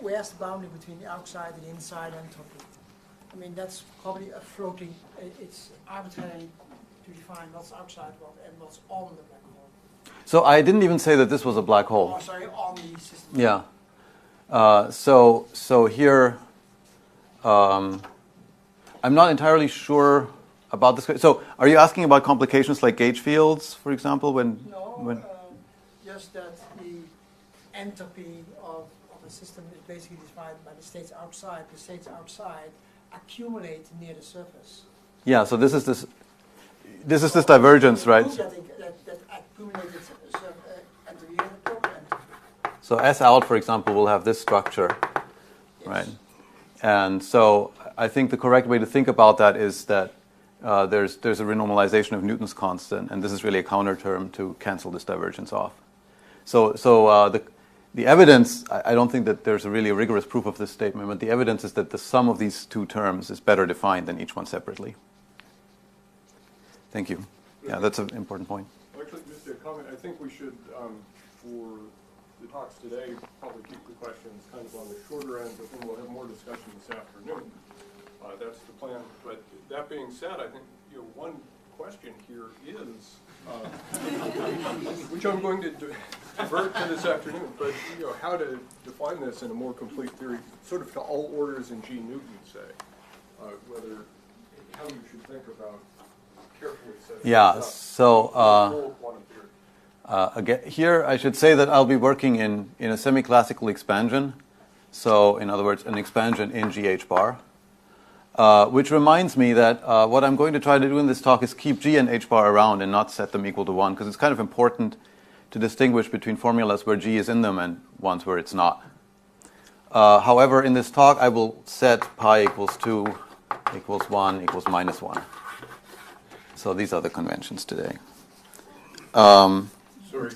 where's the boundary between the outside and the inside entropy? I mean, that's probably a floating, it's arbitrary to define what's outside and what's on the black hole. So I didn't even say that this was a black hole. Oh, sorry, on the system. Yeah. So here, I'm not entirely sure about this. So are you asking about complications like gauge fields, for example? Just that the entropy of a system is basically defined by the states outside. The states outside accumulate near the surface. Yeah. So this is this divergence, right? That accumulated entropy and total entropy. So S out, for example, will have this structure, Yes. right? And so I think the correct way to think about that is that there's a renormalization of Newton's constant, and this is really a counter term to cancel this divergence off. So the evidence, I don't think that there's really a rigorous proof of this statement, but the evidence is that the sum of these two terms is better defined than each one separately. Thank you. Yeah, that's an important point. Actually, just a comment. I think we should, for the talks today, probably keep the questions kind of on the shorter end, but then we'll have more discussion this afternoon. That's the plan. But that being said, I think one question here is, which I'm going to divert to this afternoon, but how to define this in a more complete theory, sort of to all orders in G Newton, say, how you should think about carefully setting Yeah. So. quantum theory. Again, here I should say that I'll be working in a semi-classical expansion. So, in other words, an expansion in GH bar. Which reminds me that what I'm going to try to do in this talk is keep G and H bar around and not set them equal to 1, because it's kind of important to distinguish between formulas where G is in them and ones where it's not. However, in this talk, I will set pi equals 2, equals 1, equals minus 1. So these are the conventions today. Sorry,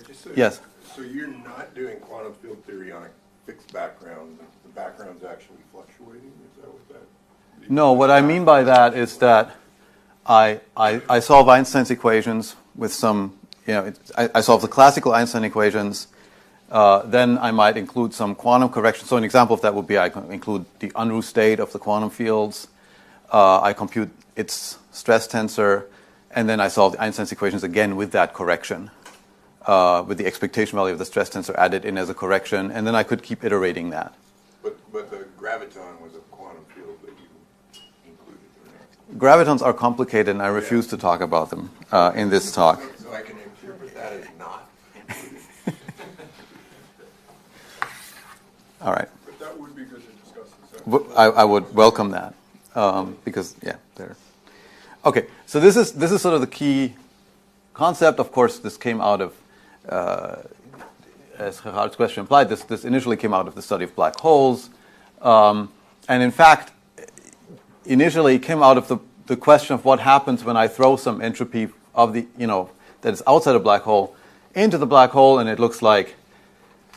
just so, Yes. So you're not doing quantum field theory on a fixed background. The background's actually fluctuating. Is that what that? No, what I mean by that is that I solve Einstein's equations with some, I solve the classical Einstein equations. Then I might include some quantum correction. So an example of that would be I include the unruh state of the quantum fields. I compute its stress tensor, and then I solve the Einstein's equations again with that correction, with the expectation value of the stress tensor added in as a correction, and then I could keep iterating that. But the graviton was a quantum field that you included, right? Gravitons are complicated, and I refuse to talk about them in this talk. So I can interpret that as not included. All right. But that would be good to discuss this. I would welcome that because there. Okay, so this is sort of the key concept. Of course, this came out of, as Gerhard's question implied, this initially came out of the study of black holes, and in fact, initially came out of the question of what happens when I throw some entropy of the that is outside a black hole into the black hole, and it looks like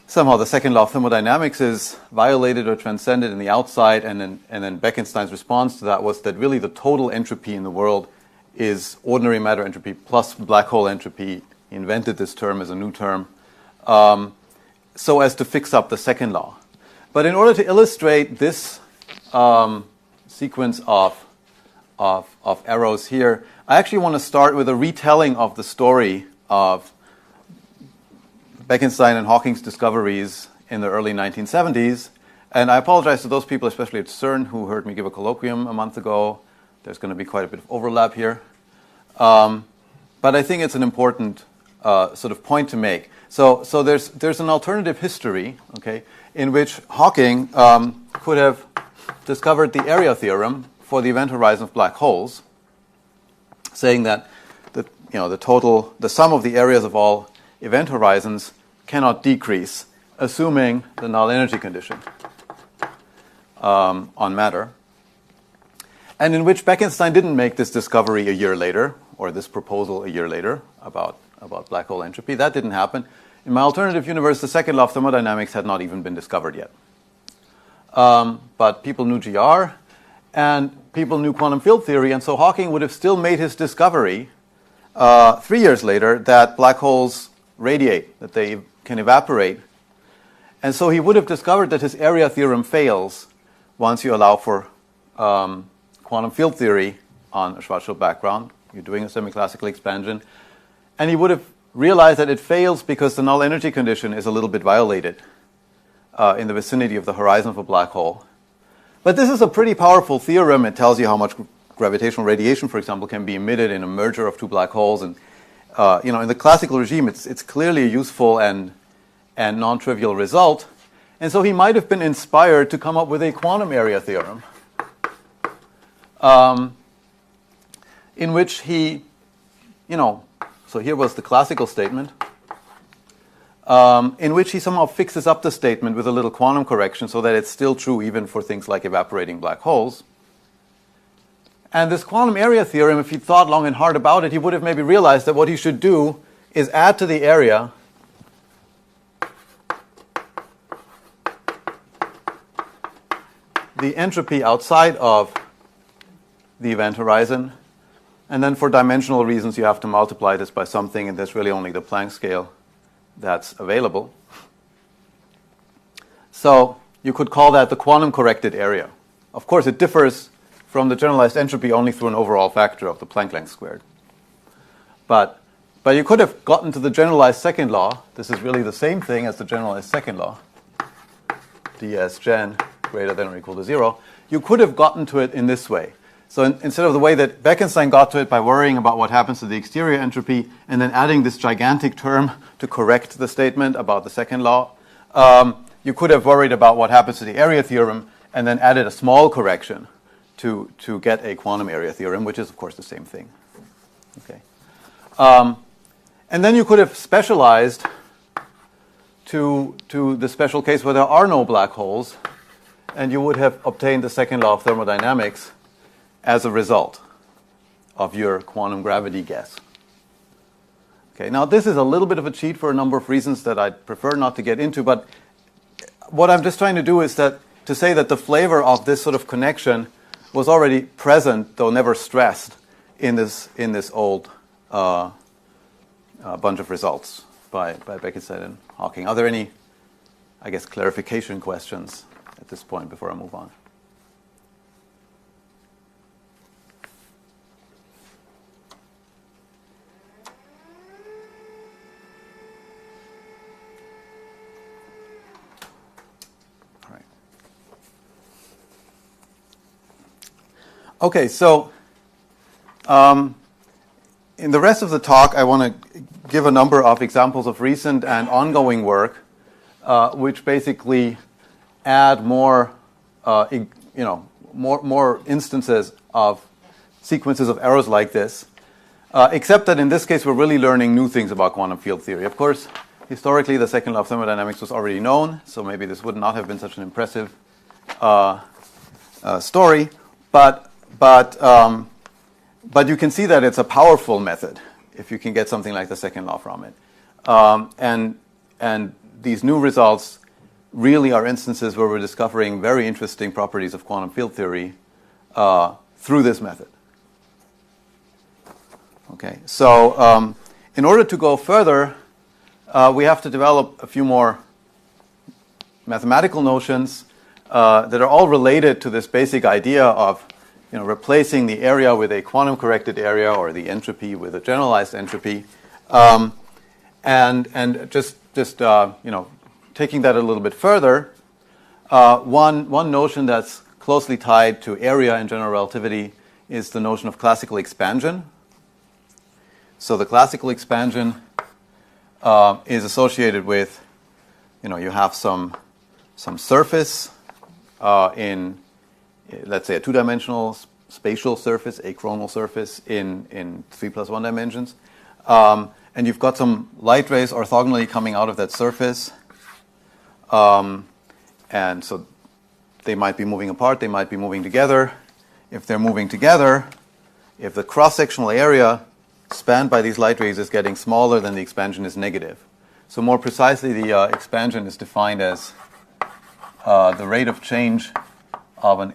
somehow the second law of thermodynamics is violated or transcended in the outside, and then Bekenstein's response to that was that really the total entropy in the world is ordinary matter entropy plus black hole entropy. He invented this term as a new term, so as to fix up the second law. But in order to illustrate this sequence of arrows here, I actually want to start with a retelling of the story of Bekenstein and Hawking's discoveries in the early 1970s. And I apologize to those people, especially at CERN, who heard me give a colloquium a month ago. There's going to be quite a bit of overlap here. But I think it's an important sort of point to make. So there's an alternative history, okay, in which Hawking could have discovered the area theorem for the event horizon of black holes, saying that the sum of the areas of all event horizons cannot decrease, assuming the null energy condition on matter, and in which Bekenstein didn't make this discovery a year later, or this proposal a year later about black hole entropy. That didn't happen. In my alternative universe, the second law of thermodynamics had not even been discovered yet. But people knew GR, and people knew quantum field theory, and so Hawking would have still made his discovery 3 years later that black holes radiate, that they can evaporate, And so he would have discovered that his area theorem fails once you allow for quantum field theory on a Schwarzschild background. You're doing a semi-classical expansion. And he would have realized that it fails because the null energy condition is a little bit violated in the vicinity of the horizon of a black hole. But this is a pretty powerful theorem. It tells you how much gravitational radiation, for example, can be emitted in a merger of two black holes. And in the classical regime, it's clearly a useful and non-trivial result. And so he might have been inspired to come up with a quantum area theorem in which he, so here was the classical statement, in which he somehow fixes up the statement with a little quantum correction so that it's still true even for things like evaporating black holes. And this quantum area theorem, if he thought long and hard about it, he would have maybe realized that what he should do is add to the area the entropy outside of the event horizon. And then for dimensional reasons, you have to multiply this by something, and there's really only the Planck scale that's available. So you could call that the quantum corrected area. Of course, it differs from the generalized entropy only through an overall factor of the Planck length squared. But you could have gotten to the generalized second law. This is really the same thing as the generalized second law, ds gen greater than or equal to 0. You could have gotten to it in this way. So instead of the way that Bekenstein got to it by worrying about what happens to the exterior entropy and then adding this gigantic term to correct the statement about the second law, you could have worried about what happens to the area theorem and then added a small correction to get a quantum area theorem, which is, of course, the same thing. Okay. And then you could have specialized to the special case where there are no black holes, and you would have obtained the second law of thermodynamics as a result of your quantum gravity guess. Okay, now this is a little bit of a cheat for a number of reasons that I'd prefer not to get into, but what I'm just trying to do is to say that the flavor of this sort of connection was already present, though never stressed, in this old bunch of results by Bekenstein and Hawking. Are there any, I guess, clarification questions at this point before I move on? All right. Okay, so in the rest of the talk, I want to give a number of examples of recent and ongoing work, which basically add more instances of sequences of errors like this, except that in this case we're really learning new things about quantum field theory. Of course, historically the second law of thermodynamics was already known, so maybe this would not have been such an impressive story, but you can see that it's a powerful method if you can get something like the second law from it. And these new results really are instances where we're discovering very interesting properties of quantum field theory through this method. Okay, so in order to go further, we have to develop a few more mathematical notions that are all related to this basic idea of replacing the area with a quantum corrected area or the entropy with a generalized entropy, and just taking that a little bit further, one notion that's closely tied to area in general relativity is the notion of classical expansion. So the classical expansion is associated with, you have some surface in, let's say, a two-dimensional spatial surface, a chronal surface in 3+1 dimensions, and you've got some light rays orthogonally coming out of that surface. And so they might be moving apart, they might be moving together. If they're moving together, if the cross-sectional area spanned by these light rays is getting smaller, then the expansion is negative. So more precisely, the expansion is defined as the rate of change of an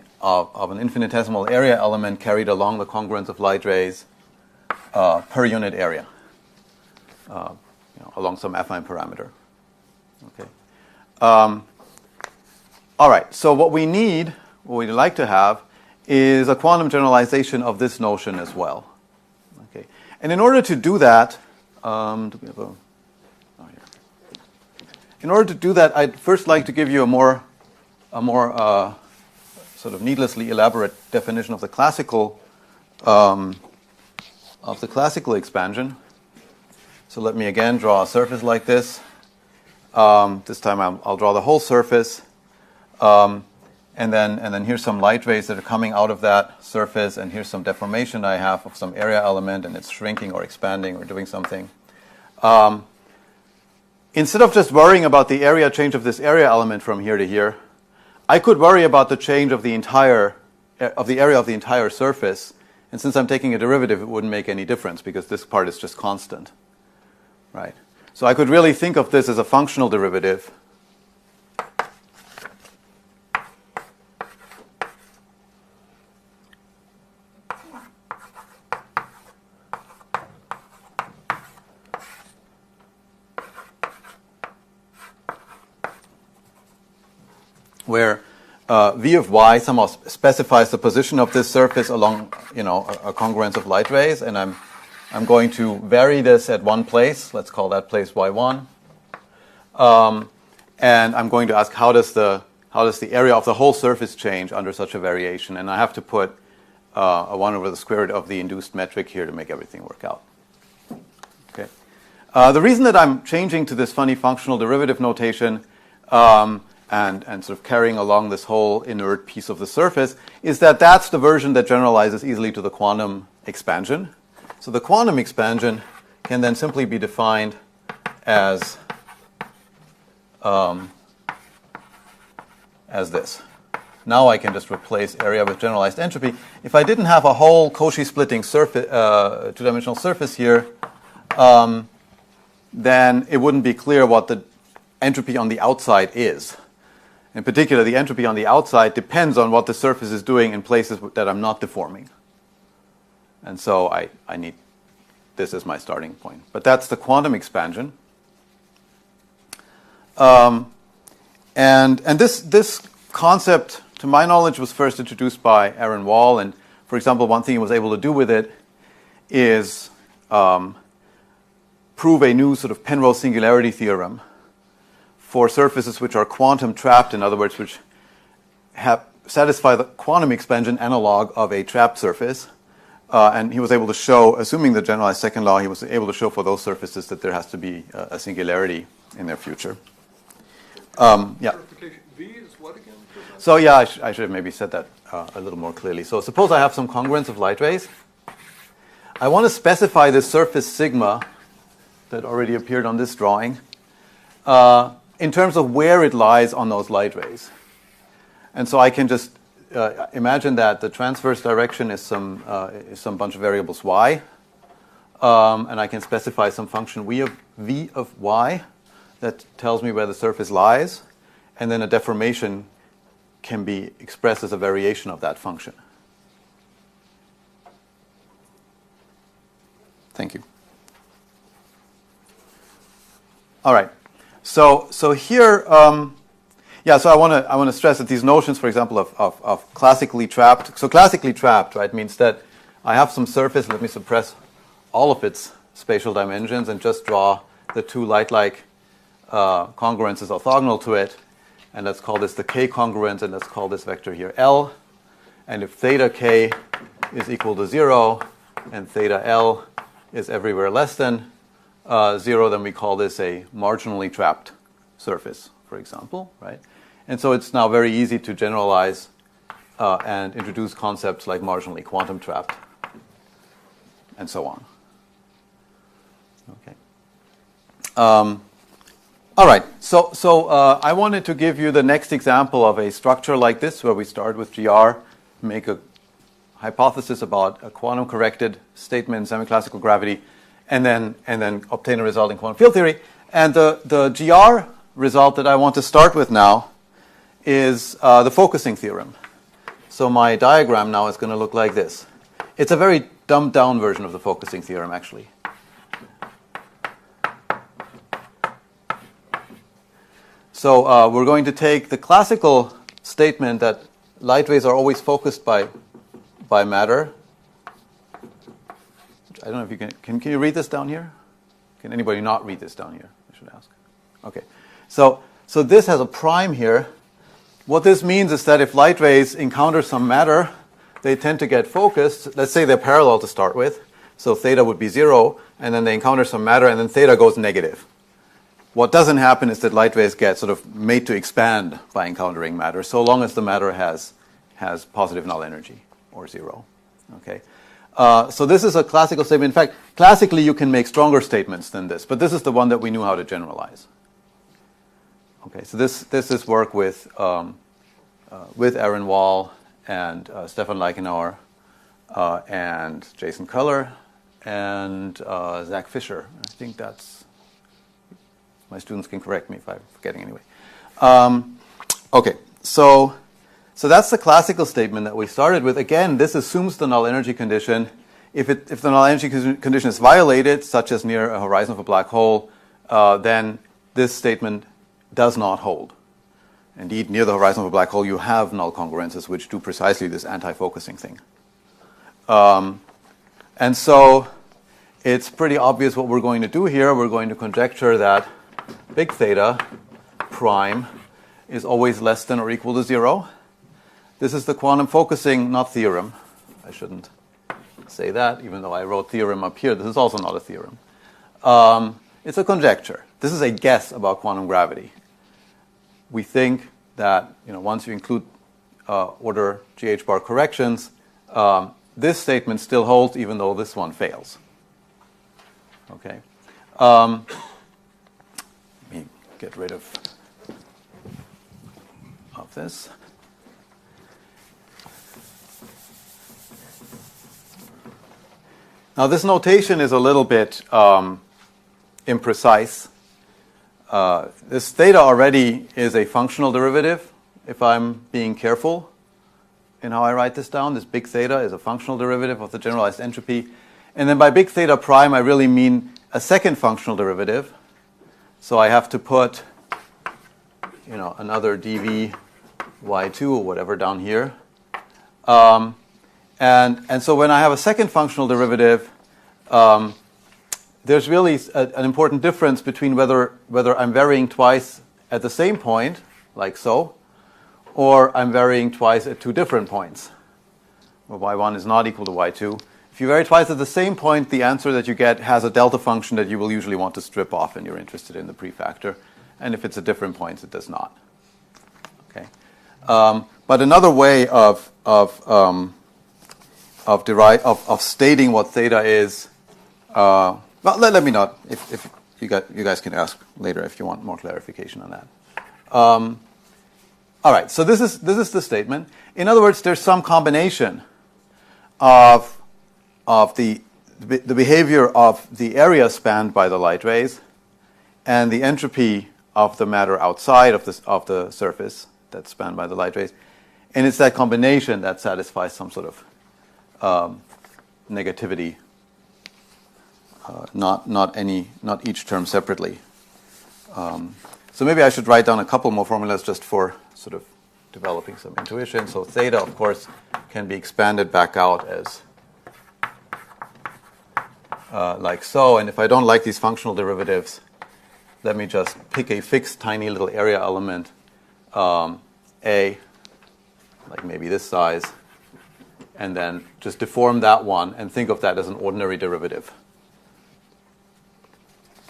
infinitesimal area element carried along the congruence of light rays per unit area, along some affine parameter. Okay. All right, so what we'd like to have, is a quantum generalization of this notion as well. Okay, and in order to do that, in order to do that, I'd first like to give you a more sort of needlessly elaborate definition of the classical expansion. So let me again draw a surface like this. This time I'll draw the whole surface, and then here's some light rays that are coming out of that surface, and here's some deformation I have of some area element, and it's shrinking or expanding or doing something. Instead of just worrying about the area change of this area element from here to here, I could worry about the change of the area of the entire surface, and since I'm taking a derivative, it wouldn't make any difference because this part is just constant, right? So I could really think of this as a functional derivative. Where v of y somehow specifies the position of this surface along, a congruence of light rays, and I'm going to vary this at one place. Let's call that place y1, and I'm going to ask how does the area of the whole surface change under such a variation, and I have to put a 1 over the square root of the induced metric here to make everything work out. Okay. The reason that I'm changing to this funny functional derivative notation and sort of carrying along this whole inert piece of the surface is that that's the version that generalizes easily to the quantum expansion. So the quantum expansion can then simply be defined as this. Now I can just replace area with generalized entropy. If I didn't have a whole Cauchy splitting surface, two-dimensional surface here, then it wouldn't be clear what the entropy on the outside is. In particular, the entropy on the outside depends on what the surface is doing in places that I'm not deforming. And so I need this as my starting point. But that's the quantum expansion. And this concept, to my knowledge, was first introduced by Aaron Wall. And for example, one thing he was able to do with it is prove a new sort of Penrose singularity theorem for surfaces which are quantum trapped, in other words, which satisfy the quantum expansion analog of a trapped surface. And he was able to show, assuming the generalized second law, he was able to show for those surfaces that there has to be a singularity in their future. Yeah. V is what again? So yeah, I should have maybe said that a little more clearly. So suppose I have some congruence of light rays. I want to specify this surface sigma that already appeared on this drawing in terms of where it lies on those light rays. And so I can just imagine that the transverse direction is some bunch of variables y, and I can specify some function v of y that tells me where the surface lies, and then a deformation can be expressed as a variation of that function. Thank you. All right. So here, so I want to stress that these notions, for example, of classically trapped. So classically trapped, right, means that I have some surface. Let me suppress all of its spatial dimensions and just draw the two light-like congruences orthogonal to it. And let's call this the k congruence, and let's call this vector here L. And if theta k is equal to 0 and theta L is everywhere less than 0, then we call this a marginally trapped surface, for example, right? And so it's now very easy to generalize and introduce concepts like marginally quantum trapped and so on. Okay. All right, so I wanted to give you the next example of a structure like this, where we start with GR, make a hypothesis about a quantum-corrected statement in semi-classical gravity, and then obtain a result in quantum field theory. And the GR result that I want to start with now is the focusing theorem. So my diagram now is going to look like this. It's a very dumbed-down version of the focusing theorem, actually. So we're going to take the classical statement that light rays are always focused by matter. I don't know if you can you read this down here? Can anybody not read this down here? I should ask. Okay. So this has a prime here. What this means is that if light rays encounter some matter, they tend to get focused. Let's say they're parallel to start with. So theta would be 0, and then they encounter some matter, and then theta goes negative. What doesn't happen is that light rays get sort of made to expand by encountering matter, so long as the matter has positive null energy, or 0. Okay. So this is a classical statement. In fact, classically you can make stronger statements than this, but this is the one that we knew how to generalize. Okay, so this is work with Aaron Wall and Stefan Leichenauer and Jason Culler and Zach Fisher. I think that's, my students can correct me if I'm forgetting anyway. Okay, so that's the classical statement that we started with. Again, this assumes the null energy condition. If the null energy condition is violated, such as near a horizon of a black hole, then this statement does not hold. Indeed, near the horizon of a black hole, you have null congruences which do precisely this anti-focusing thing. And so it's pretty obvious what we're going to do here. We're going to conjecture that big theta prime is always less than or equal to 0. This is the quantum focusing, not theorem. I shouldn't say that, even though I wrote theorem up here. This is also not a theorem. It's a conjecture. This is a guess about quantum gravity. We think that once you include order GH bar corrections, this statement still holds, even though this one fails. Okay. Let me get rid of this. Now, this notation is a little bit imprecise. This theta already is a functional derivative, if I'm being careful in how I write this down. This big theta is a functional derivative of the generalized entropy. And then by big theta prime, I really mean a second functional derivative. So I have to put, another dv y2 or whatever down here. And so when I have a second functional derivative, there's really an important difference between whether I'm varying twice at the same point, like so, or I'm varying twice at two different points, where y1 is not equal to y2. If you vary twice at the same point, the answer that you get has a delta function that you will usually want to strip off, and you're interested in the prefactor. And if it's at different points, it does not. Okay. But another way of stating what theta is. Well, let me not. If you guys can ask later if you want more clarification on that. All right. So this is the statement. In other words, there's some combination of the behavior of the area spanned by the light rays and the entropy of the matter outside of the surface that's spanned by the light rays, and it's that combination that satisfies some sort of negativity. Not each term separately. So maybe I should write down a couple more formulas just for sort of developing some intuition. So theta, of course, can be expanded back out as like so. And if I don't like these functional derivatives, let me just pick a fixed tiny little area element, A, like maybe this size, and then just deform that one and think of that as an ordinary derivative.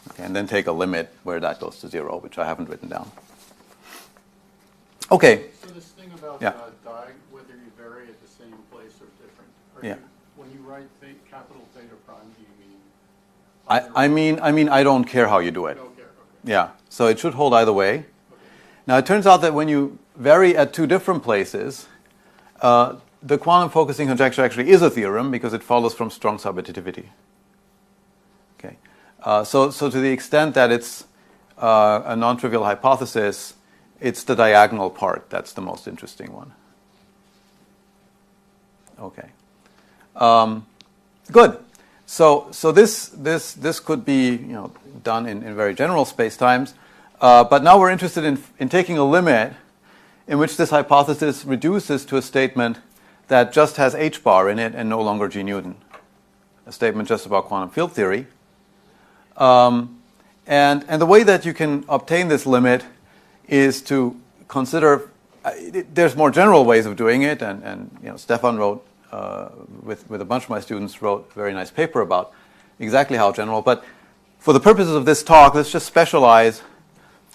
Okay, and then take a limit where that goes to 0, which I haven't written down. Okay. So this thing about whether you vary at the same place or different. When you write capital theta prime, do you mean? I mean I don't care how you do it. You don't care. Okay. Yeah. So it should hold either way. Okay. Now it turns out that when you vary at two different places, the quantum focusing conjecture actually is a theorem because it follows from strong subadditivity. Okay. So to the extent that it's a non-trivial hypothesis, it's the diagonal part that's the most interesting one. Okay. Good. So this could be done in very general spacetimes. But now we're interested in taking a limit in which this hypothesis reduces to a statement that just has h bar in it and no longer G Newton. A statement just about quantum field theory. And the way that you can obtain this limit is to consider, there's more general ways of doing it, and Stefan wrote, with a bunch of my students, wrote a very nice paper about exactly how general. But for the purposes of this talk, let's just specialize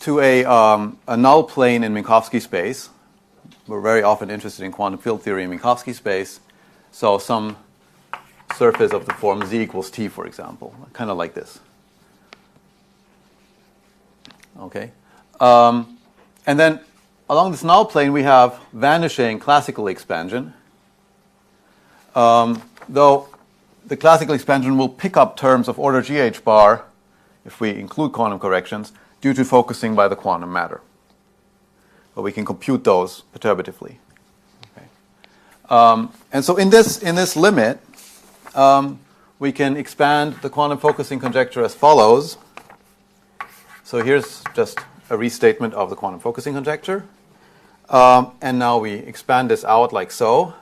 to a null plane in Minkowski space. We're very often interested in quantum field theory in Minkowski space. So some surface of the form z equals t, for example, kind of like this. Okay. And then along this null plane, we have vanishing classical expansion. Though the classical expansion will pick up terms of order gh bar, if we include quantum corrections, due to focusing by the quantum matter. But we can compute those perturbatively. Okay. And so in this limit, we can expand the quantum focusing conjecture as follows. So here's just a restatement of the quantum focusing conjecture. And now we expand this out like so.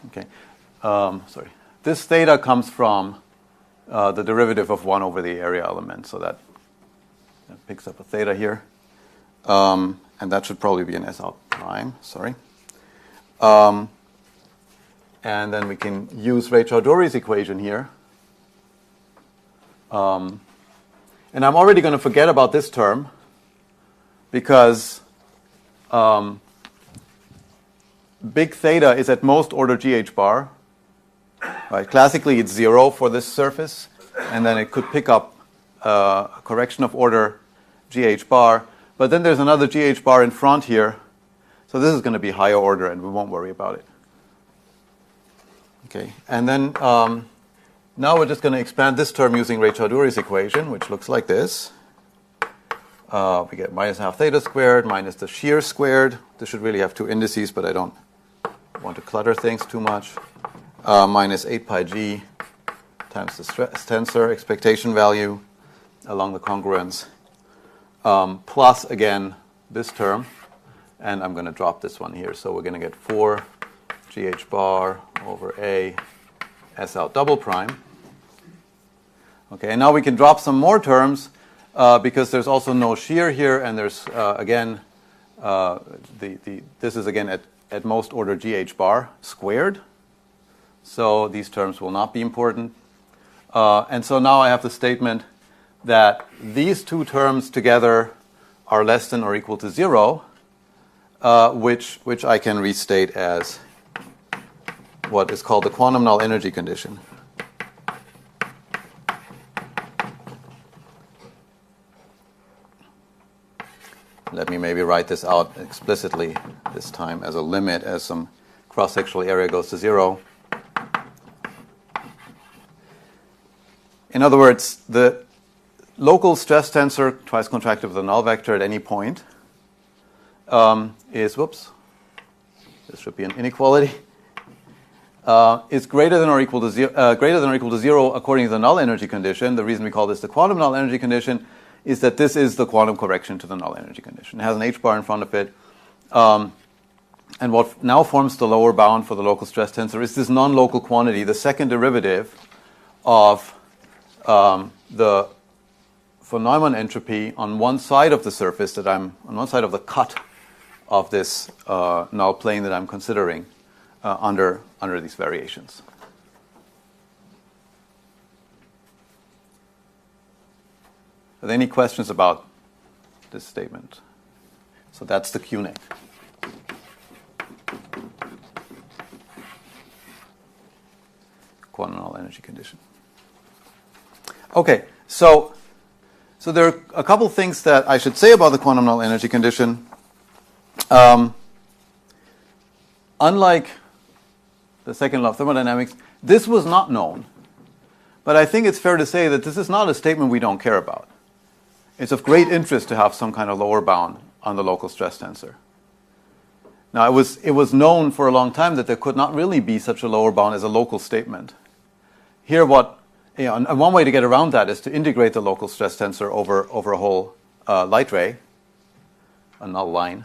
Okay. Sorry. This theta comes from the derivative of 1 over the area element, so that picks up a theta here. And that should probably be an S out prime, sorry. And then we can use Ray-Choudhury's equation here. And I'm already going to forget about this term because big theta is at most order gh bar. Right? Classically, it's 0 for this surface, and then it could pick up a correction of order gh bar. But then there's another gh bar in front here, so this is going to be higher order, and we won't worry about it. Okay, and then now we're just going to expand this term using Ray-Choudhury's equation, which looks like this. We get minus half theta squared minus the shear squared. This should really have two indices, but I don't want to clutter things too much. Minus 8 pi g times the stress tensor expectation value along the congruence, plus, again, this term. And I'm going to drop this one here. So we're going to get 4 gh bar over a s out double prime. Okay, and now we can drop some more terms because there's also no shear here, and there's, again, this is, again, at most order gh bar squared. So these terms will not be important. And so now I have the statement that these two terms together are less than or equal to 0, which I can restate as what is called the quantum null energy condition. Let me maybe write this out explicitly this time as a limit as some cross-sectional area goes to 0. In other words, the local stress tensor twice contracted with a null vector at any point is, whoops, this should be an inequality, is greater than or equal to 0 according to the null energy condition. The reason we call this the quantum null energy condition is that this is the quantum correction to the null energy condition. It has an h bar in front of it. And what now forms the lower bound for the local stress tensor is this non-local quantity, the second derivative of the von Neumann entropy on one side of the surface on one side of the cut of this null plane that I'm considering under these variations. Are there any questions about this statement? So that's the QNet. Quantum null energy condition. Okay, so there are a couple things that I should say about the quantum null energy condition. Unlike the second law of thermodynamics, this was not known But I think it's fair to say that this is not a statement we don't care about. It's of great interest to have some kind of lower bound on the local stress tensor. Now, it was known for a long time that there could not really be such a lower bound as a local statement. Here, and one way to get around that is to integrate the local stress tensor over a whole light ray, a null line,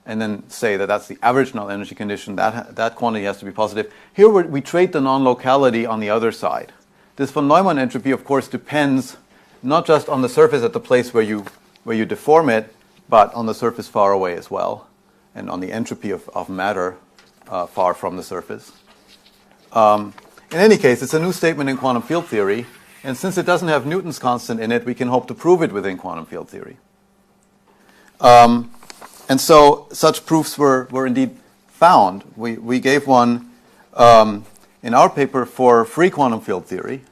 and then say that that's the average null energy condition. That quantity has to be positive. Here, we treat the non-locality on the other side. This von Neumann entropy, of course, depends not just on the surface at the place where you deform it, but on the surface far away as well, and on the entropy of matter far from the surface. In any case, it's a new statement in quantum field theory, and since it doesn't have Newton's constant in it, we can hope to prove it within quantum field theory. And so such proofs were indeed found. We gave one in our paper for free quantum field theory.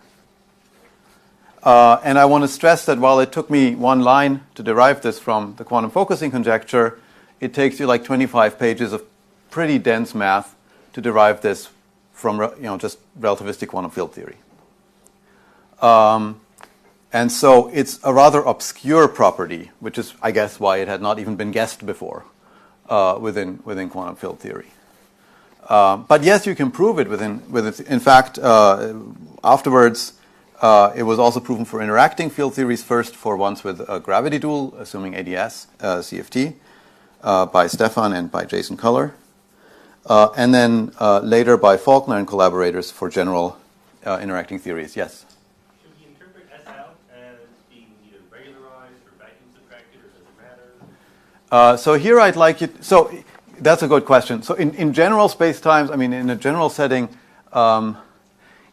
And I want to stress that while it took me one line to derive this from the quantum focusing conjecture, it takes you like 25 pages of pretty dense math to derive this from just relativistic quantum field theory. And so it's a rather obscure property, which is, I guess, why it had not even been guessed before within quantum field theory. But yes, you can prove it within. In fact, afterwards, it was also proven for interacting field theories. First, for ones with a gravity dual, assuming ADS, CFT, by Stefan and by Jason Culler, and then later by Faulkner and collaborators for general interacting theories. Yes. Should we interpret S out as being either regularized or vacuum subtracted, or does it matter? So here I'd like you. So that's a good question. So in general space-times, I mean, in a general setting,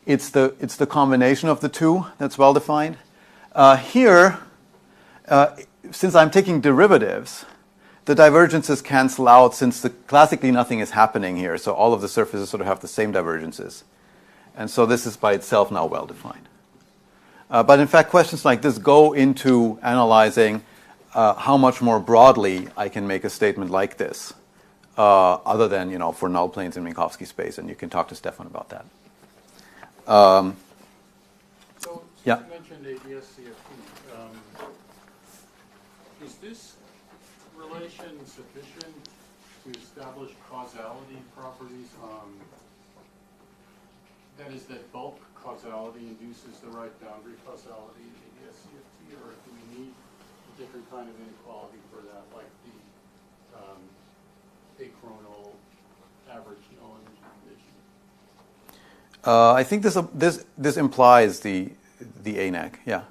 it's the combination of the two that's well defined. Here, since I'm taking derivatives, the divergences cancel out since classically nothing is happening here. So all of the surfaces sort of have the same divergences. And so this is by itself now well defined. But in fact, questions like this go into analyzing how much more broadly I can make a statement like this, other than for null planes in Minkowski space, and you can talk to Stefan about that. So yeah. you mentioned ADS-CFT. Is this relation sufficient to establish causality properties? That is, that bulk causality induces the right boundary causality in ADS-CFT, or do we need a different kind of inequality for that, like the achronal average null energy condition? I think this implies the ANAC. Yeah,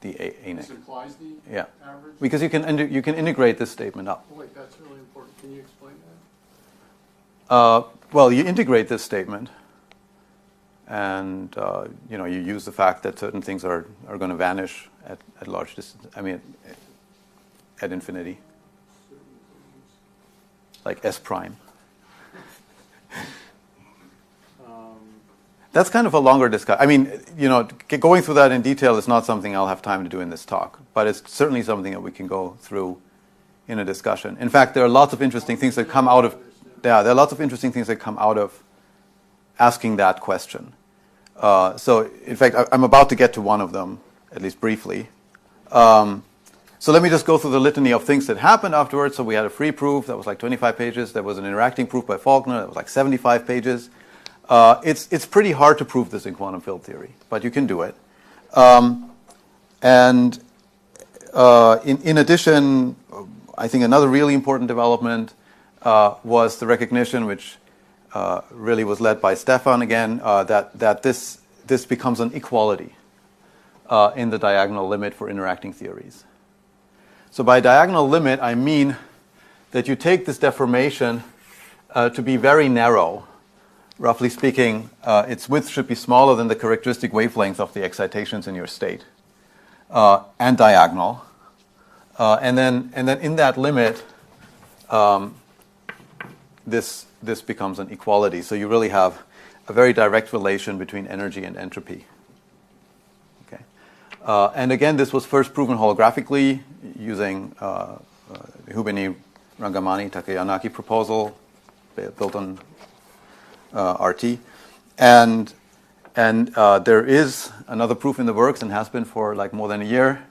the ANAC. This implies the average? Because you can integrate this statement up. Oh, wait, that's really important. Can you explain that? Well, you integrate this statement, and you use the fact that certain things are going to vanish at large distance. I mean, at infinity, like S prime. That's kind of a longer discussion. I mean, going through that in detail is not something I'll have time to do in this talk, but it's certainly something that we can go through in a discussion. In fact, there are lots of interesting things that come out of there are lots of interesting things that come out of asking that question. So, in fact, I'm about to get to one of them, at least briefly. So let me just go through the litany of things that happened afterwards. So we had a free proof that was like 25 pages. There was an interacting proof by Faulkner that was like 75 pages. It's pretty hard to prove this in quantum field theory, but you can do it. In addition, I think another really important development was the recognition, which really was led by Stefan again, that this becomes an equality in the diagonal limit for interacting theories. So by diagonal limit, I mean that you take this deformation to be very narrow. Roughly speaking, its width should be smaller than the characteristic wavelength of the excitations in your state, and diagonal. And then in that limit, this becomes an equality. So you really have a very direct relation between energy and entropy. Okay. And again, this was first proven holographically using Hubeni-Rangamani-Takayanagi proposal built on RT. And And there is another proof in the works, and has been for like more than a year,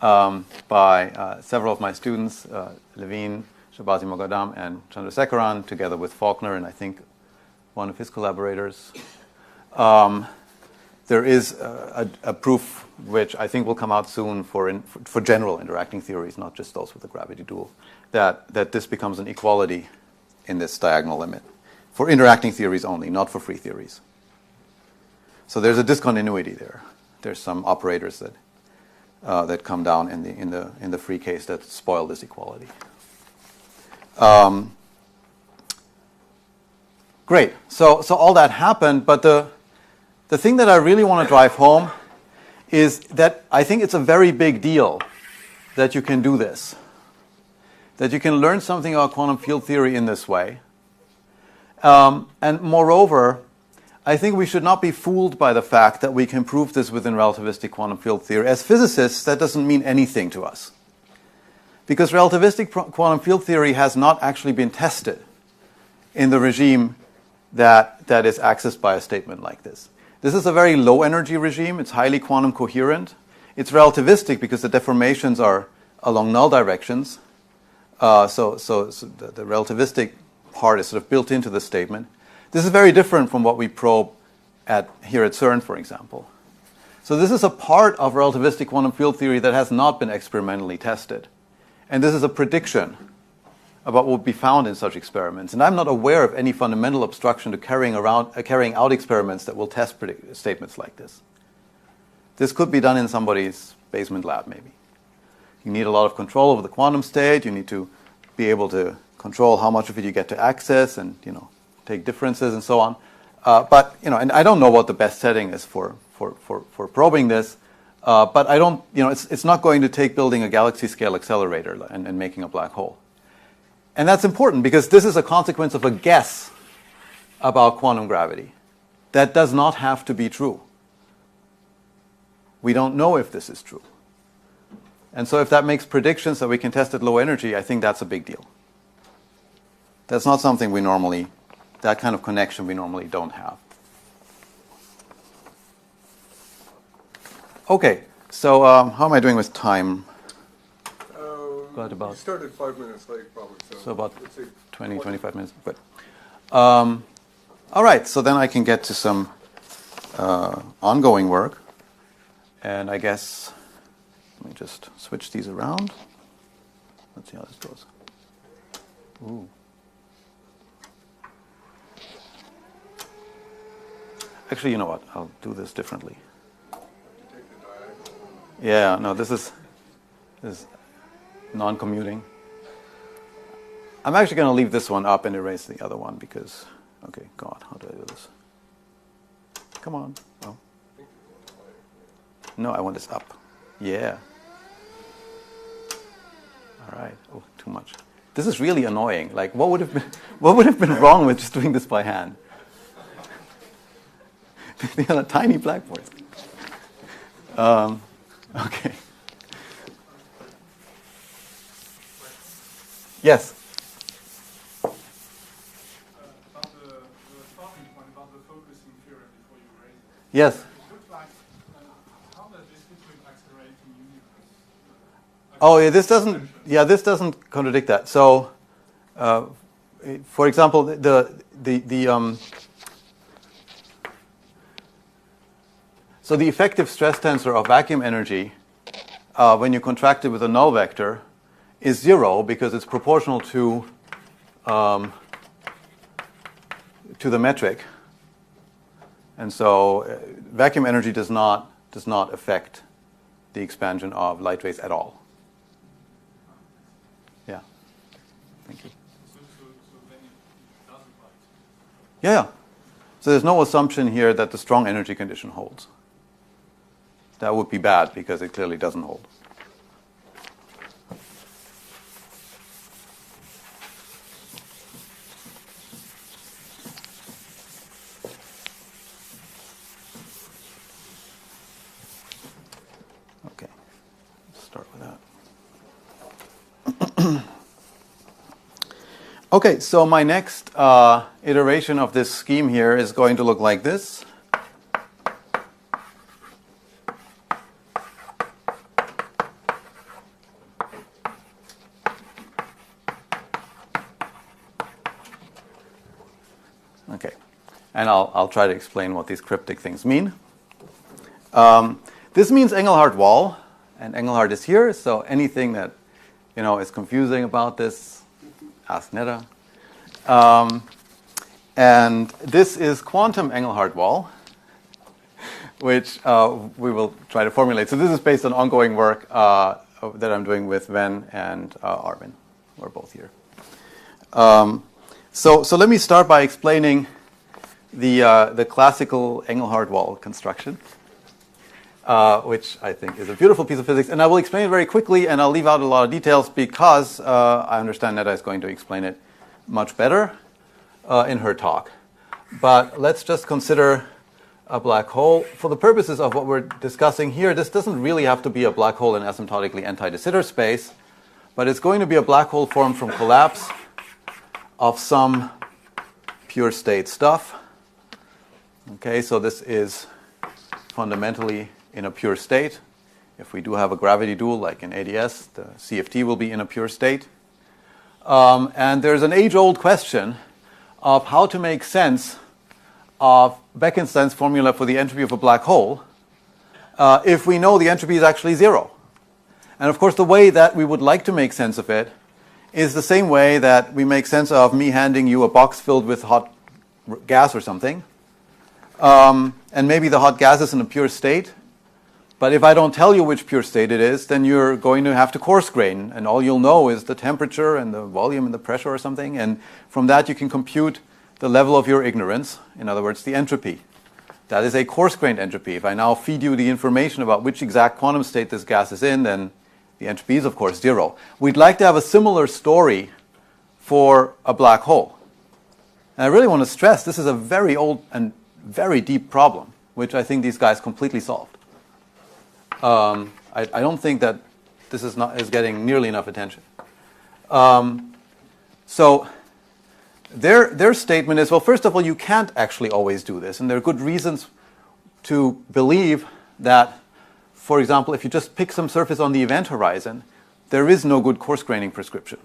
by several of my students, Levine, Shabazzi Moghadam, and Chandrasekaran, together with Faulkner and I think one of his collaborators. There is a proof which I think will come out soon for general interacting theories, not just those with the gravity dual, that this becomes an equality in this diagonal limit for interacting theories only, not for free theories. So there's a discontinuity there. There's some operators that come down in the free case that spoil this equality. Great. So all that happened, but the thing that I really want to drive home is that I think it's a very big deal that you can do this, that you can learn something about quantum field theory in this way. And moreover, I think we should not be fooled by the fact that we can prove this within relativistic quantum field theory. As physicists, that doesn't mean anything to us, because relativistic quantum field theory has not actually been tested in the regime that is accessed by a statement like this. This is a very low energy regime. It's highly quantum coherent. It's relativistic because the deformations are along null directions. So the relativistic part is sort of built into the statement. This is very different from what we probe here at CERN, for example. So this is a part of relativistic quantum field theory that has not been experimentally tested. And this is a prediction about what would be found in such experiments. And I'm not aware of any fundamental obstruction to carrying out experiments that will test statements like this. This could be done in somebody's basement lab, maybe. You need a lot of control over the quantum state. You need to be able to control how much of it you get to access and, take differences and so on. But, and I don't know what the best setting is for probing this. But I don't, it's not going to take building a galaxy scale accelerator and making a black hole. And that's important because this is a consequence of a guess about quantum gravity. That does not have to be true. We don't know if this is true. And so if that makes predictions that we can test at low energy, I think that's a big deal. That's not something that kind of connection we normally don't have. Okay, so how am I doing with time? You started 5 minutes late, probably. So about let's say 20, 25 minutes. Good. All right, so then I can get to some ongoing work. And I guess, let me just switch these around. Let's see how this goes. Ooh. Actually, you know what? I'll do this differently. Yeah, no, this is non-commuting. I'm actually going to leave this one up and erase the other one because, okay, God, how do I do this? Come on. Oh. No, I want this up. Yeah. All right. Oh, too much. This is really annoying. Like, what would have been wrong with just doing this by hand? They are tiny blackboards. Okay. Yes. About the starting point, about the focusing theorem before you raise it. Yes. It looks like, how does this fit with accelerating universe? Oh, yeah, this doesn't contradict that. So, for example, so the effective stress tensor of vacuum energy, when you contract it with a null vector, is 0 because it's proportional to the metric, and so vacuum energy does not affect the expansion of light rays at all. Yeah. Thank you. So then it doesn't like. Yeah. So there's no assumption here that the strong energy condition holds. That would be bad because it clearly doesn't hold. Okay, let's start with that. Okay, so my next iteration of this scheme here is going to look like this. Okay, and I'll try to explain what these cryptic things mean. This means Engelhard wall, and Engelhard is here, so anything that is confusing about this, ask Netta. And this is quantum Engelhard wall, which we will try to formulate. So this is based on ongoing work that I'm doing with Ven and Arvin. We're both here. So let me start by explaining the classical Engelhard wall construction, which I think is a beautiful piece of physics. And I will explain it very quickly, and I'll leave out a lot of details because I understand Netta is going to explain it much better in her talk. But let's just consider a black hole. For the purposes of what we're discussing here, this doesn't really have to be a black hole in asymptotically anti-de Sitter space, but it's going to be a black hole formed from collapse of some pure state stuff. Okay, so this is fundamentally in a pure state. If we do have a gravity dual like in ADS, the CFT will be in a pure state. And there's an age-old question of how to make sense of Bekenstein's formula for the entropy of a black hole if we know the entropy is actually zero. And of course, the way that we would like to make sense of it is the same way that we make sense of me handing you a box filled with hot gas or something. And maybe the hot gas is in a pure state. But if I don't tell you which pure state it is, then you're going to have to coarse grain. And all you'll know is the temperature and the volume and the pressure or something. And from that, you can compute the level of your ignorance. In other words, the entropy. That is a coarse-grained entropy. If I now feed you the information about which exact quantum state this gas is in, then the entropy is, of course, zero. We'd like to have a similar story for a black hole. And I really want to stress this is a very old and very deep problem, which I think these guys completely solved. I don't think that this is getting nearly enough attention. So their statement is, well, first of all, you can't actually always do this. And there are good reasons to believe that, for example, if you just pick some surface on the event horizon, there is no good coarse graining prescription.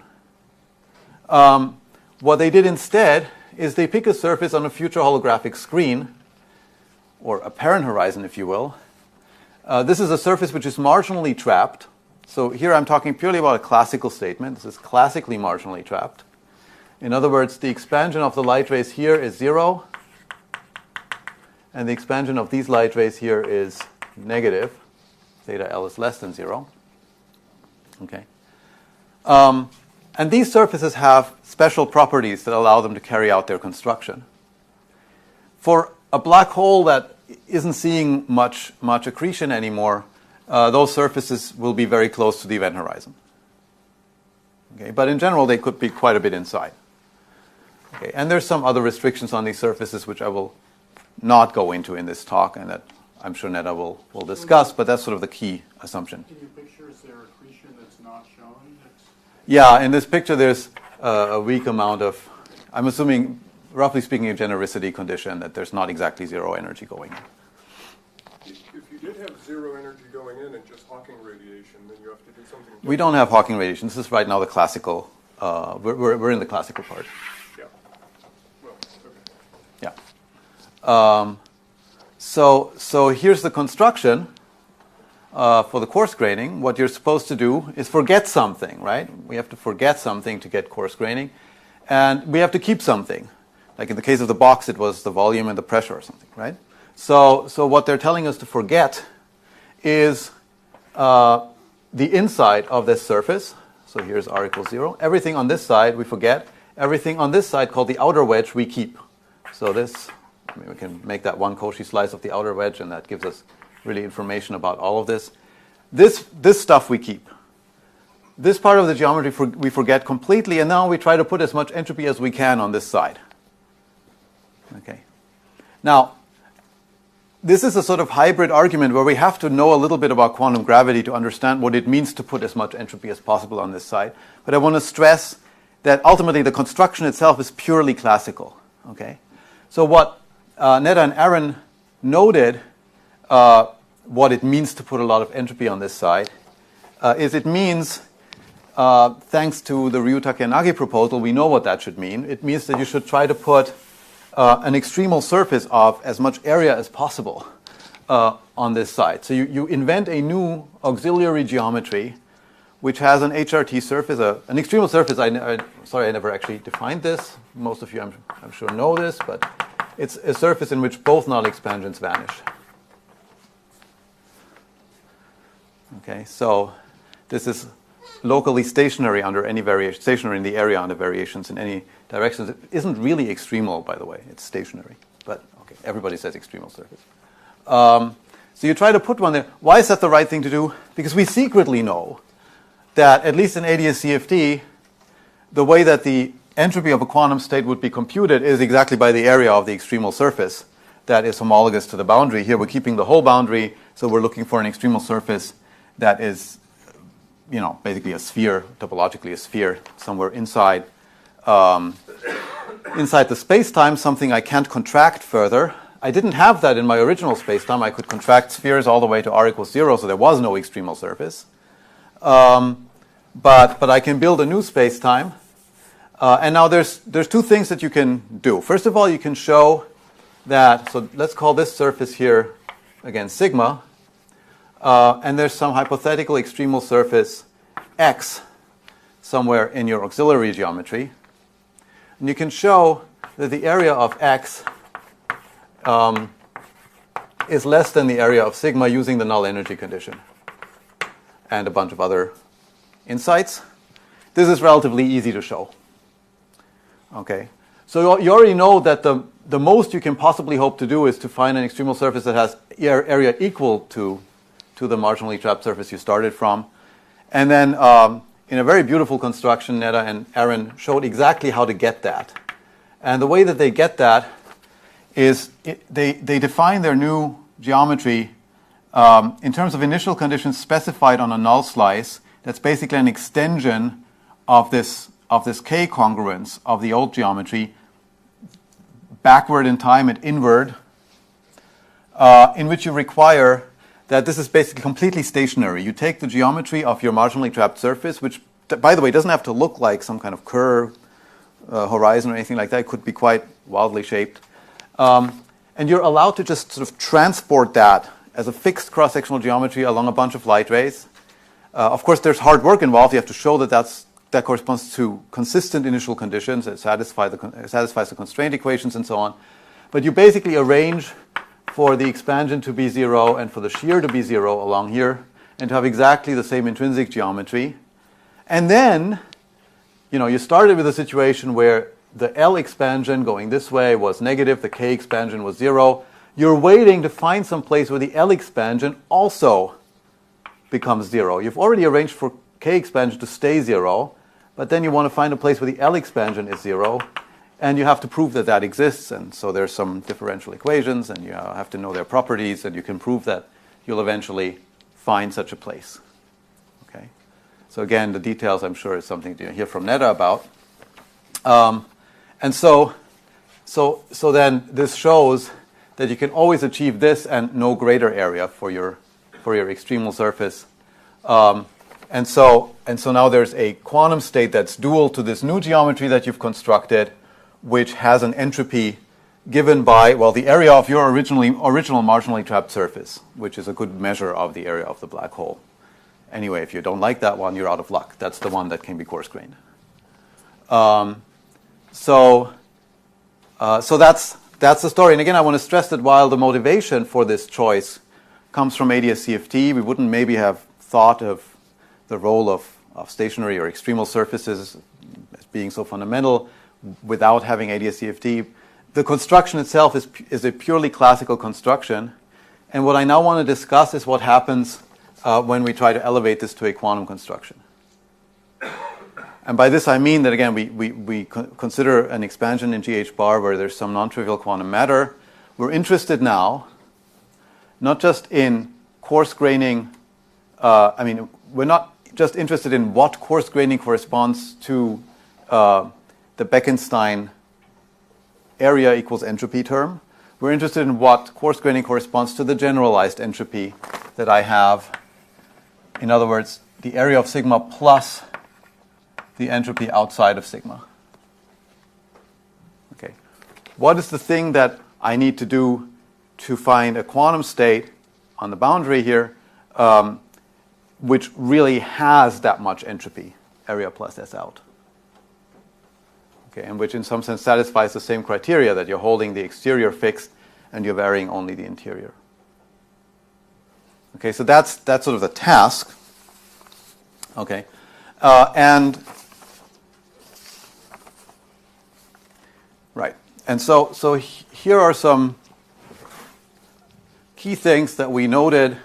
What they did instead is they pick a surface on a future holographic screen, or apparent horizon, if you will. This is a surface which is marginally trapped. So here I'm talking purely about a classical statement. This is classically marginally trapped. In other words, the expansion of the light rays here is 0, and the expansion of these light rays here is negative. Theta L is less than 0. Okay. And these surfaces have special properties that allow them to carry out their construction. For a black hole that isn't seeing much accretion anymore, those surfaces will be very close to the event horizon. Okay, but in general, they could be quite a bit inside. Okay, and there's some other restrictions on these surfaces which I will not go into in this talk, and that I'm sure Netta will discuss, but that's sort of the key assumption. In your picture, is there accretion that's not shown? Yeah, in this picture, there's a weak amount of, I'm assuming, roughly speaking, a genericity condition that there's not exactly zero energy going in. If you did have zero energy going in and just Hawking radiation, then you have to do something different. We don't have Hawking radiation. This is right now the classical, we're in the classical part. Yeah. Well, okay. Yeah. So here's the construction for the coarse graining. What you're supposed to do is forget something, right? We have to forget something to get coarse graining. And we have to keep something. Like in the case of the box, it was the volume and the pressure or something, right? So what they're telling us to forget is the inside of this surface. So here's r equals 0. Everything on this side we forget. Everything on this side, called the outer wedge, we keep. So this, we can make that one Cauchy slice of the outer wedge, and that gives us really information about all of this. This stuff we keep. This part of the geometry we forget completely, and now we try to put as much entropy as we can on this side. Okay. Now, this is a sort of hybrid argument where we have to know a little bit about quantum gravity to understand what it means to put as much entropy as possible on this side. But I want to stress that ultimately the construction itself is purely classical. Okay. So what Netta and Aaron noted, what it means to put a lot of entropy on this side, is it means, thanks to the Ryutake and Nagi proposal, we know what that should mean. It means that you should try to put an extremal surface of as much area as possible on this side. So you invent a new auxiliary geometry which has an HRT surface, an extremal surface. Sorry, I never actually defined this. Most of you, I'm sure, know this, but it's a surface in which both null expansions vanish. Okay, so this is locally stationary under any variation, stationary in the area under variations in any directions. It isn't really extremal, by the way. It's stationary, but okay, everybody says extremal surface. So you try to put one there. Why is that the right thing to do? Because we secretly know that, at least in ADS-CFT, the way that the entropy of a quantum state would be computed is exactly by the area of the extremal surface that is homologous to the boundary. Here we're keeping the whole boundary, so we're looking for an extremal surface that is, basically a sphere, topologically a sphere, somewhere inside the space-time, something I can't contract further. I didn't have that in my original space-time. I could contract spheres all the way to r equals 0, so there was no extremal surface. But I can build a new space-time. And now there's two things that you can do. First of all, you can show that, so let's call this surface here, again, sigma. And there's some hypothetical extremal surface x somewhere in your auxiliary geometry. And you can show that the area of x is less than the area of sigma using the null energy condition and a bunch of other insights. This is relatively easy to show. Okay, so you already know that the most you can possibly hope to do is to find an extremal surface that has area equal to the marginally trapped surface you started from. And then in a very beautiful construction, Neda and Aaron showed exactly how to get that. And the way that they get that is they define their new geometry in terms of initial conditions specified on a null slice. That's basically an extension of this K congruence of the old geometry backward in time and inward, in which you require that this is basically completely stationary. You take the geometry of your marginally trapped surface, which, by the way, doesn't have to look like some kind of curve, horizon or anything like that. It could be quite wildly shaped. And you're allowed to just sort of transport that as a fixed cross-sectional geometry along a bunch of light rays. Of course, there's hard work involved. You have to show that corresponds to consistent initial conditions that satisfies the constraint equations and so on. But you basically arrange for the expansion to be 0 and for the shear to be 0 along here and to have exactly the same intrinsic geometry. And then, you started with a situation where the L expansion going this way was negative, the K expansion was 0. You're waiting to find some place where the L expansion also becomes 0. You've already arranged for K expansion to stay 0, but then you want to find a place where the L expansion is 0, and you have to prove that that exists. And so there's some differential equations, and you have to know their properties, and you can prove that you'll eventually find such a place. Okay. So again, the details, I'm sure, is something to hear from Neda about. And so then this shows that you can always achieve this and no greater area for your extremal surface. And so now there's a quantum state that's dual to this new geometry that you've constructed, which has an entropy given by, the area of your original marginally trapped surface, which is a good measure of the area of the black hole. Anyway, if you don't like that one, you're out of luck. That's the one that can be coarse-grained. So that's the story. And again, I want to stress that while the motivation for this choice comes from ADS-CFT, we wouldn't maybe have thought of the role of stationary or extremal surfaces as being so fundamental without having ADS-CFT. The construction itself is a purely classical construction. And what I now want to discuss is what happens when we try to elevate this to a quantum construction. And by this I mean that, again, we consider an expansion in GH bar where there's some non-trivial quantum matter. We're interested now not just in coarse graining, we're not just interested in what coarse graining corresponds to the Bekenstein area equals entropy term. We're interested in what coarse graining corresponds to the generalized entropy that I have. In other words, the area of sigma plus the entropy outside of sigma. Okay. what is the thing that I need to do to find a quantum state on the boundary here, which really has that much entropy, area plus S out. Okay, and which in some sense satisfies the same criteria that you're holding the exterior fixed and you're varying only the interior. Okay, so that's sort of the task. Okay, and right, and so here are some key things that we noted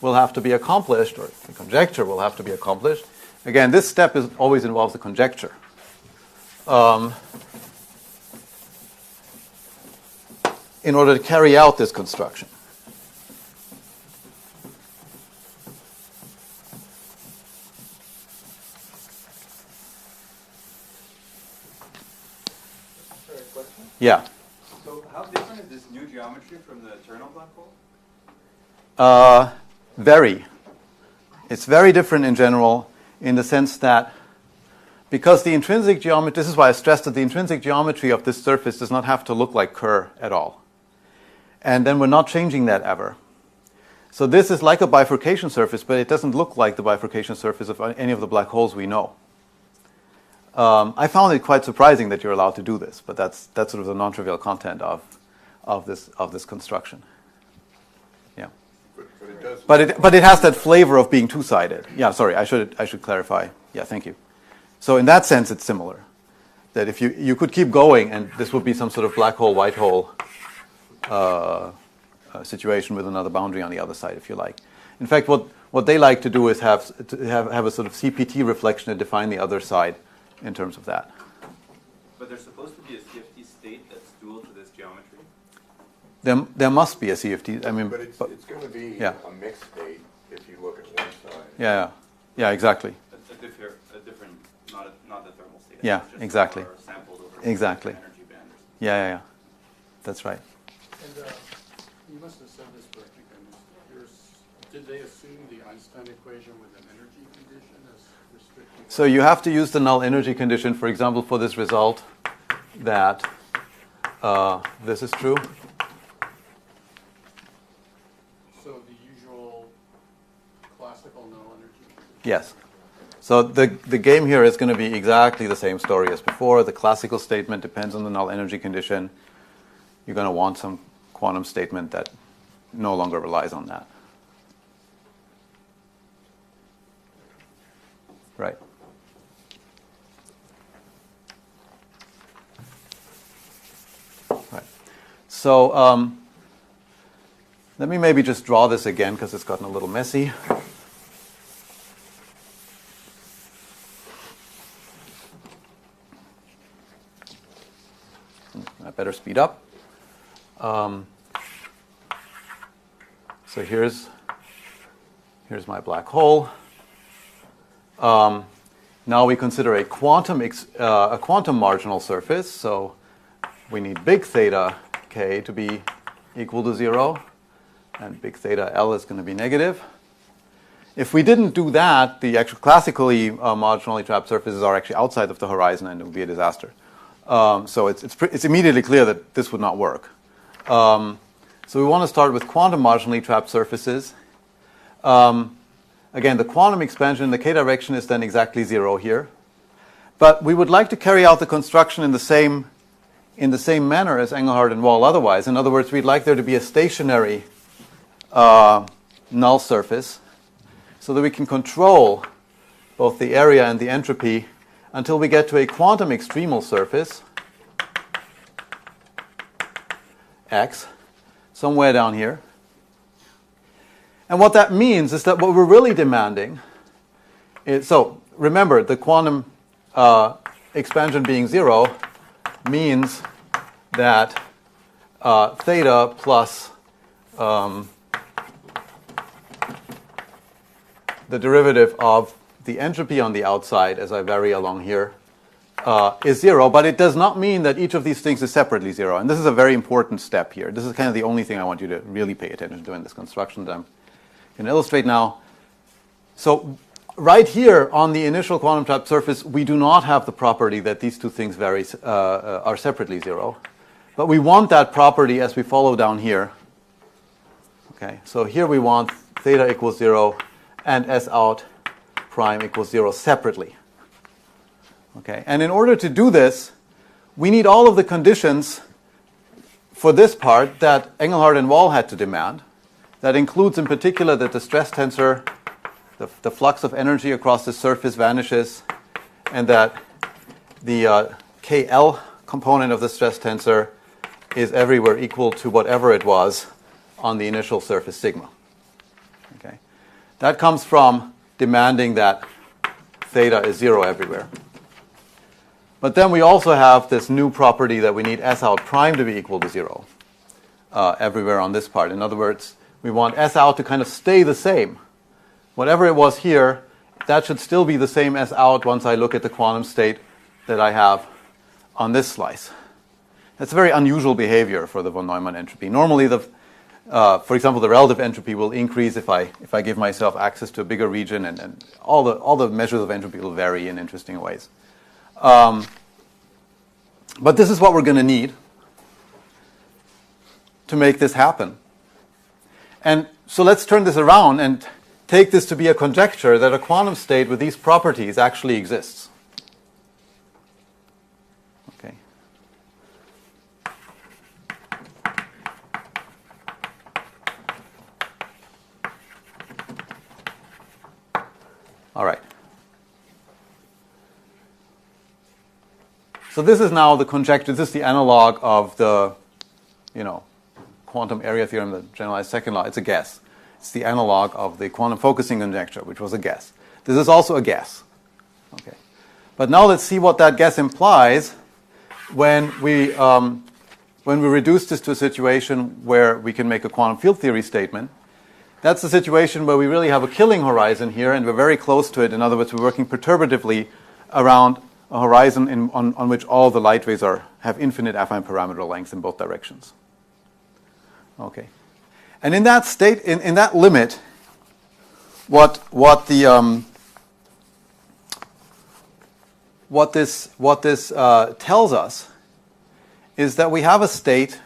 will have to be accomplished, or the conjecture will have to be accomplished. Again, this step always involves a conjecture. In order to carry out this construction. Sorry, question? Yeah. So how different is this new geometry from the eternal black hole? Very. It's very different in general in the sense that because the intrinsic geometry, this is why I stressed that the intrinsic geometry of this surface does not have to look like Kerr at all. And then we're not changing that ever. So this is like a bifurcation surface, but it doesn't look like the bifurcation surface of any of the black holes we know. I found it quite surprising that you're allowed to do this, but that's sort of the non-trivial content of this construction. Yeah. But it has that flavor of being two-sided. Yeah, sorry, I should clarify. Yeah, thank you. So in that sense, it's similar. That if you could keep going, and this would be some sort of black hole, white hole situation with another boundary on the other side, if you like. In fact, what they like to do is have a sort of CPT reflection and define the other side in terms of that. But there's supposed to be a CFT state that's dual to this geometry? There must be a CFT. I mean, But it's going to be yeah. a mixed state if you look at one side. Yeah, exactly. A different, not the thermal state. Yeah, It's just exactly. sampled over Exactly. energy band or something. Yeah. That's right. And you must have said this, but I think I missed it. Did they assume the Einstein equation with an energy condition as restricting? So you have to use the null energy condition, for example, for this result, that this is true. So the usual classical null energy condition? Yes. So the game here is going to be exactly the same story as before. The classical statement depends on the null energy condition. You're going to want some quantum statement that no longer relies on that. Right. Right. So let me maybe just draw this again because it's gotten a little messy. I better speed up. So here's my black hole. Now we consider a quantum marginal surface. So we need big theta k to be equal to 0, and big theta L is going to be negative. If we didn't do that, the actual classically marginally trapped surfaces are actually outside of the horizon, and it would be a disaster. So it's immediately clear that this would not work. So we want to start with quantum marginally trapped surfaces. Again, the quantum expansion in the k direction is then exactly 0 here. But we would like to carry out the construction in the same manner as Engelhard and Wall otherwise. In other words, we'd like there to be a stationary null surface so that we can control both the area and the entropy until we get to a quantum extremal surface, x, somewhere down here. And what that means is that what we're really demanding is, so remember, the quantum expansion being 0 means that theta plus the derivative of the entropy on the outside, as I vary along here, is 0. But it does not mean that each of these things is separately 0. And this is a very important step here. This is kind of the only thing I want you to really pay attention to in this construction that I'm going to illustrate now. So right here on the initial quantum trapped surface, we do not have the property that these two things are separately 0. But we want that property as we follow down here. Okay, so here we want theta equals 0 and S out prime equals 0 separately. Okay, and in order to do this, we need all of the conditions for this part that Engelhard and Wall had to demand. That includes in particular that the stress tensor, the flux of energy across the surface vanishes, and that the KL component of the stress tensor is everywhere equal to whatever it was on the initial surface sigma. Okay, that comes from demanding that theta is 0 everywhere. But then we also have this new property that we need S out prime to be equal to 0 everywhere on this part. In other words, we want S out to kind of stay the same. Whatever it was here, that should still be the same S out once I look at the quantum state that I have on this slice. That's a very unusual behavior for the von Neumann entropy. Normally, for example, the relative entropy will increase if I give myself access to a bigger region, and all the measures of entropy will vary in interesting ways. But this is what we're going to need to make this happen. And so let's turn this around and take this to be a conjecture that a quantum state with these properties actually exists. Okay. All right. So this is now the conjecture. This is the analog of the, quantum area theorem, the generalized second law. It's a guess. It's the analog of the quantum focusing conjecture, which was a guess. This is also a guess. Okay. But now let's see what that guess implies when we reduce this to a situation where we can make a quantum field theory statement. That's a situation where we really have a killing horizon here, and we're very close to it. In other words, we're working perturbatively around a horizon on which all the light rays have infinite affine parameter lengths in both directions. Okay, and in that state, in that limit, what this tells us is that we have a state.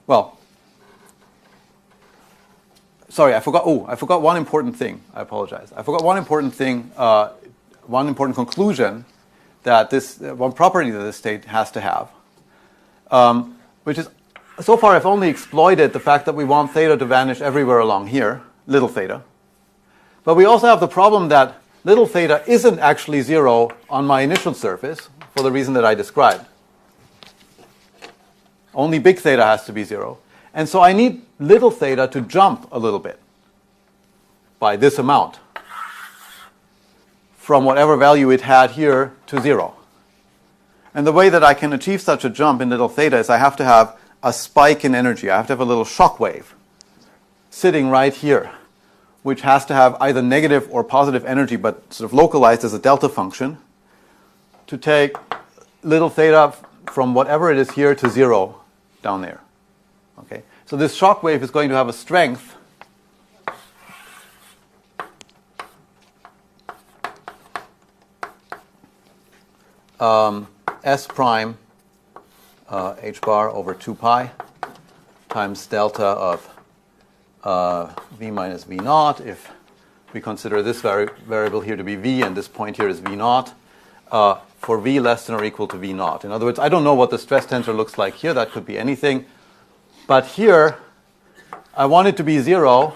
Well, sorry, I forgot one important thing. I apologize. I forgot one important thing. One important conclusion that one property that this state has to have, which is, so far I've only exploited the fact that we want theta to vanish everywhere along here, little theta. But we also have the problem that little theta isn't actually 0 on my initial surface for the reason that I described. Only big theta has to be 0. And so I need little theta to jump a little bit by this amount, from whatever value it had here to 0. And the way that I can achieve such a jump in little theta is I have to have a spike in energy. I have to have a little shock wave sitting right here, which has to have either negative or positive energy, but sort of localized as a delta function, to take little theta from whatever it is here to 0 down there. Okay? So this shock wave is going to have a strength S prime h bar over 2 pi times delta of v minus v naught, if we consider this variable here to be v and this point here is v naught, for v less than or equal to v naught. In other words, I don't know what the stress tensor looks like here. That could be anything. But here, I want it to be 0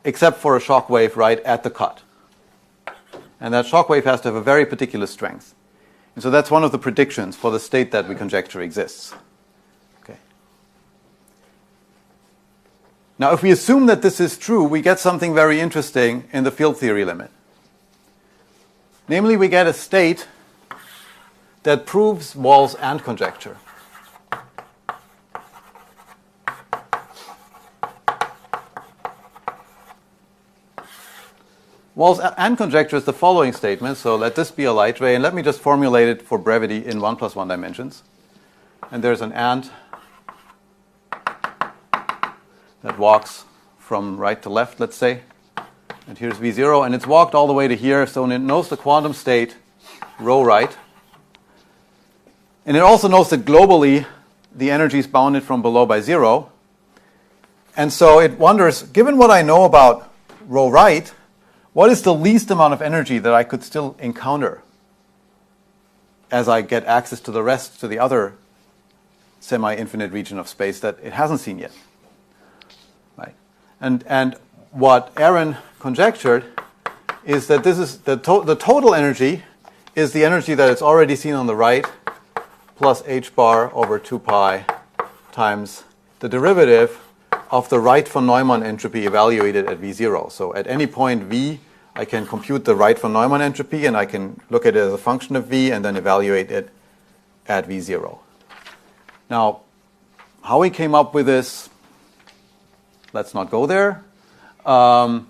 except for a shock wave right at the cut. And that shock wave has to have a very particular strength. And so that's one of the predictions for the state that we conjecture exists. Okay. Now, if we assume that this is true, we get something very interesting in the field theory limit. Namely, we get a state that proves Wall's and conjecture. Wall's and conjecture is the following statement. So let this be a light ray, and let me just formulate it for brevity in 1 + 1 dimensions. And there's an ant that walks from right to left, let's say. And here's V0, and it's walked all the way to here, so it knows the quantum state rho right. And it also knows that globally, the energy is bounded from below by 0. And so it wonders, given what I know about rho right, what is the least amount of energy that I could still encounter as I get access to the other semi-infinite region of space that it hasn't seen yet? Right? And what Aaron conjectured is that this is the total energy is the energy that it's already seen on the right plus h bar over 2 pi times the derivative of the Wright von Neumann entropy evaluated at V0. So at any point V, I can compute the Wright von Neumann entropy, and I can look at it as a function of V and then evaluate it at V0. Now, how we came up with this, let's not go there. One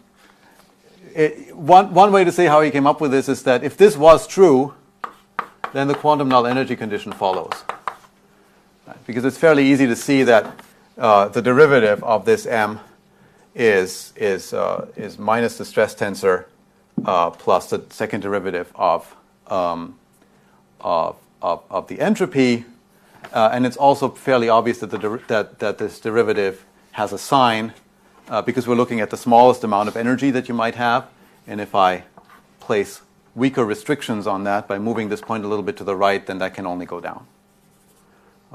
way to say how he came up with this is that if this was true, then the quantum null energy condition follows. Right? Because it's fairly easy to see that the derivative of this m is minus the stress tensor plus the second derivative of the entropy, and it's also fairly obvious that that this derivative has a sign because we're looking at the smallest amount of energy that you might have, and if I place weaker restrictions on that by moving this point a little bit to the right, then that can only go down.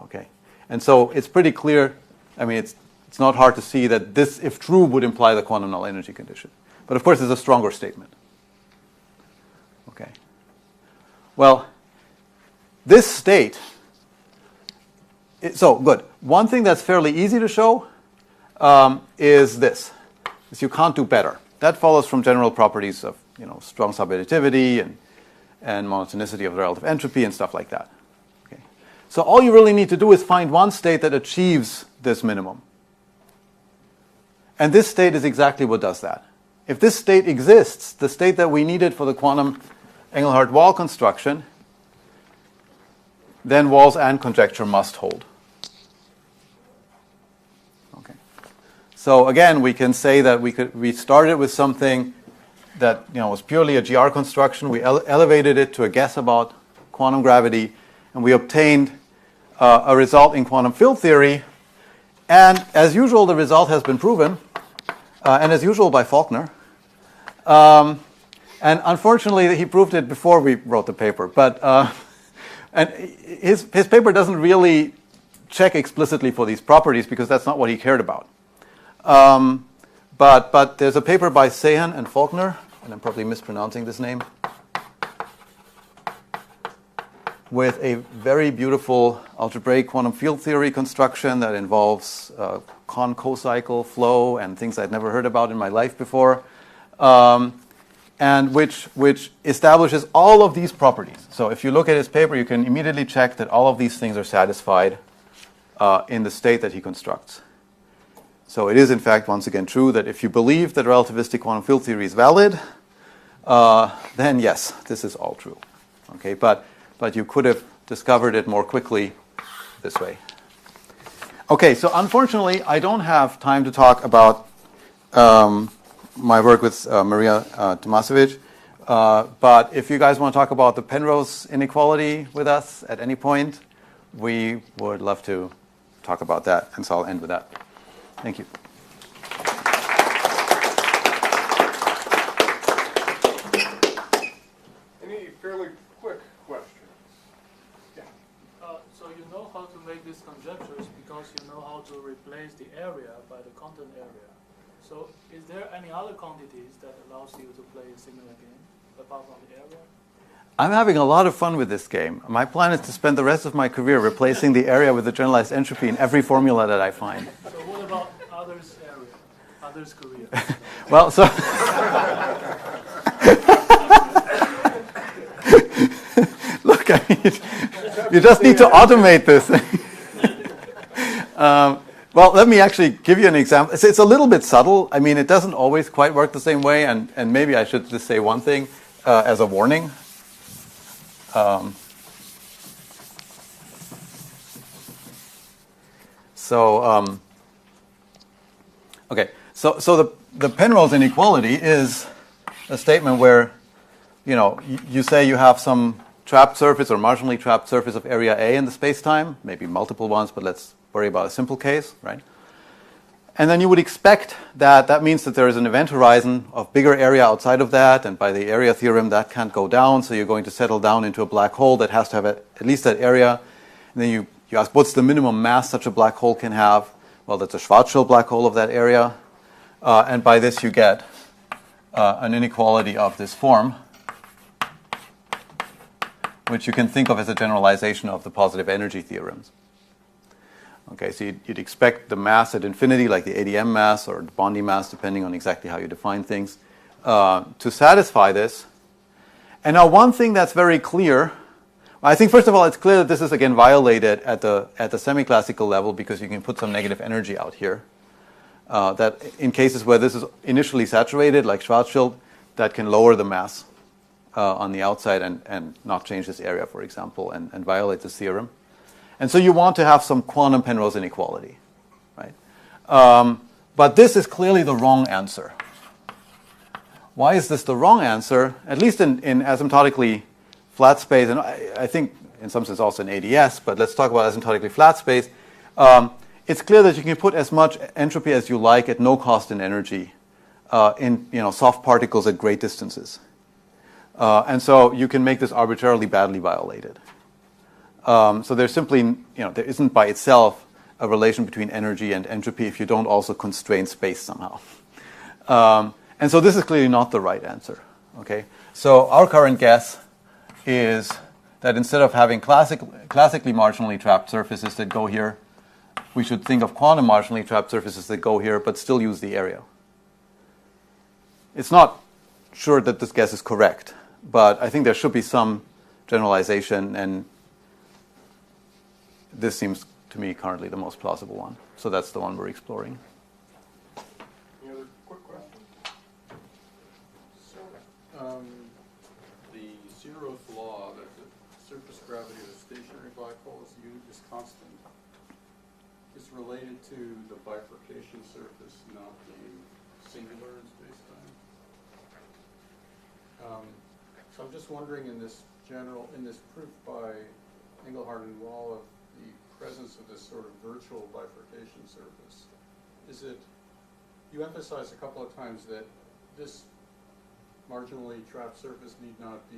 Okay, and so it's pretty clear. I mean, it's not hard to see that this, if true, would imply the quantum null energy condition. But of course, it's a stronger statement. Okay. Well, this state, so good. One thing that's fairly easy to show is this: is you can't do better. That follows from general properties of strong subadditivity and monotonicity of the relative entropy and stuff like that. Okay. So all you really need to do is find one state that achieves this minimum. And this state is exactly what does that. If this state exists, the state that we needed for the quantum Engelhardt-Wall construction, then Wall's and conjecture must hold. Okay. So again, we can say that we started with something that was purely a GR construction. We elevated it to a guess about quantum gravity, and we obtained a result in quantum field theory. And as usual, the result has been proven, and as usual by Faulkner. And unfortunately, he proved it before we wrote the paper. But and his paper doesn't really check explicitly for these properties because that's not what he cared about. But there's a paper by Sahan and Faulkner, and I'm probably mispronouncing this name, with a very beautiful algebraic quantum field theory construction that involves Kohn cocycle flow and things I'd never heard about in my life before, and which establishes all of these properties. So if you look at his paper, you can immediately check that all of these things are satisfied in the state that he constructs. So it is, in fact, once again true that if you believe that relativistic quantum field theory is valid, then yes, this is all true. Okay, but you could have discovered it more quickly this way. Okay, so unfortunately, I don't have time to talk about my work with Maria Tomasevic. But if you guys want to talk about the Penrose inequality with us at any point, we would love to talk about that. And so I'll end with that. Thank you. Any fairly quick questions? Yeah. So you know how to make these conjectures because you know how to replace the area by the content area. So is there any other quantities that allows you to play a similar game apart from the area? I'm having a lot of fun with this game. My plan is to spend the rest of my career replacing the area with the generalized entropy in every formula that I find. So what about others' area, others' career? Well, so look, I mean, you just need to automate this. Well, let me actually give you an example. It's a little bit subtle. I mean, it doesn't always quite work the same way, and maybe I should just say one thing as a warning. Okay, so the Penrose inequality is a statement where, you say you have some trapped surface or marginally trapped surface of area A in the space-time, maybe multiple ones, but let's worry about a simple case, right? And then you would expect that that means that there is an event horizon of bigger area outside of that, and by the area theorem that can't go down, so you're going to settle down into a black hole that has to have at least that area. And then you ask, what's the minimum mass such a black hole can have? Well, that's a Schwarzschild black hole of that area. And by this you get an inequality of this form, which you can think of as a generalization of the positive energy theorems. Okay, so you'd expect the mass at infinity, like the ADM mass or the Bondi mass, depending on exactly how you define things, to satisfy this. And now one thing that's very clear, I think first of all it's clear that this is again violated at the semi-classical level because you can put some negative energy out here. That in cases where this is initially saturated, like Schwarzschild, that can lower the mass on the outside and not change this area, for example, and violate this theorem. And so you want to have some quantum Penrose inequality, right? But this is clearly the wrong answer. Why is this the wrong answer? At least in asymptotically flat space, and I think in some sense also in ADS, but let's talk about asymptotically flat space. It's clear that you can put as much entropy as you like at no cost in energy in soft particles at great distances. And so you can make this arbitrarily badly violated. So there's simply, there isn't by itself a relation between energy and entropy if you don't also constrain space somehow. And so this is clearly not the right answer. Okay, so our current guess is that instead of having classically marginally trapped surfaces that go here, we should think of quantum marginally trapped surfaces that go here, but still use the area. It's not sure that this guess is correct, but I think there should be some generalization, and this seems to me currently the most plausible one. So that's the one we're exploring. Any other quick questions? So, the zeroth law that the surface gravity of a stationary black hole is constant is related to the bifurcation surface not being singular in space-time. So I'm just wondering in this proof by Engelhard and Wall of the presence of this sort of virtual bifurcation surface, you emphasize a couple of times that this marginally trapped surface need not be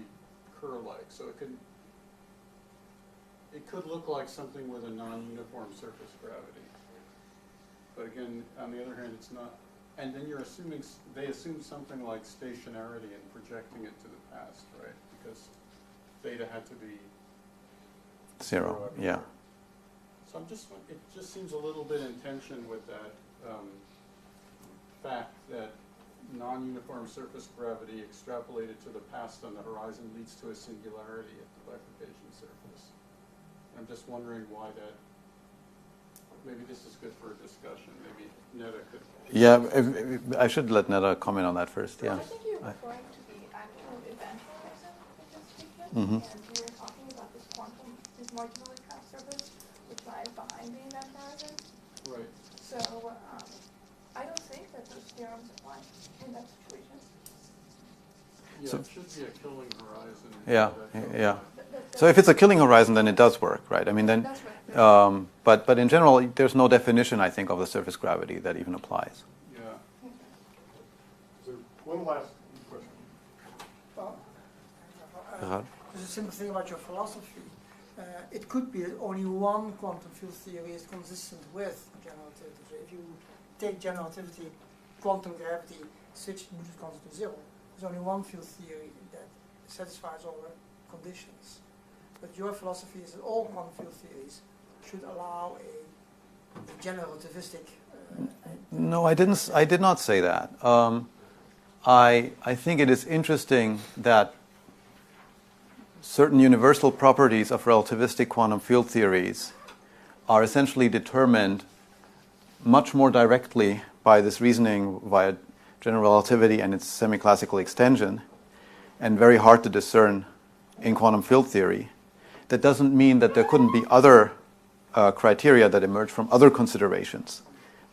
Kerr-like, so it could look like something with a non-uniform surface gravity. But again, on the other hand, it's not. And then they assume something like stationarity and projecting it to the past, right? Because theta had to be Zero, yeah. So it just seems a little bit in tension with that fact that non-uniform surface gravity extrapolated to the past on the horizon leads to a singularity at the bifurcation surface. I'm just wondering why that. Maybe this is good for a discussion. Maybe Neda could. Yeah, I should let Neda comment on that first. Yeah. I think you're referring to the actual event horizon in this treatment, Mm-hmm. and you were talking about this marginally trapped surface, which lies behind the event horizon. Right. So I don't think that those theorems apply in that situation. Yeah, So- it should be a killing horizon. Yeah, That yeah. That's So if it's a killing horizon, then it does work, right? I mean, then, That's right. but in general, there's no definition, I think, of the surface gravity that even applies. Yeah. Is there one last question? Well, Gerard? there's a simple thing about your philosophy. It could be that only one quantum field theory is consistent with general relativity. So if you take general relativity, quantum gravity, switch Newton's constant to zero, there's only one field theory that satisfies all the conditions. But your philosophy is that all quantum field theories should allow a general relativistic. No, I did not say that. I think it is interesting that certain universal properties of relativistic quantum field theories are essentially determined much more directly by this reasoning via general relativity and its semi-classical extension, and very hard to discern in quantum field theory. That doesn't mean that there couldn't be other criteria that emerge from other considerations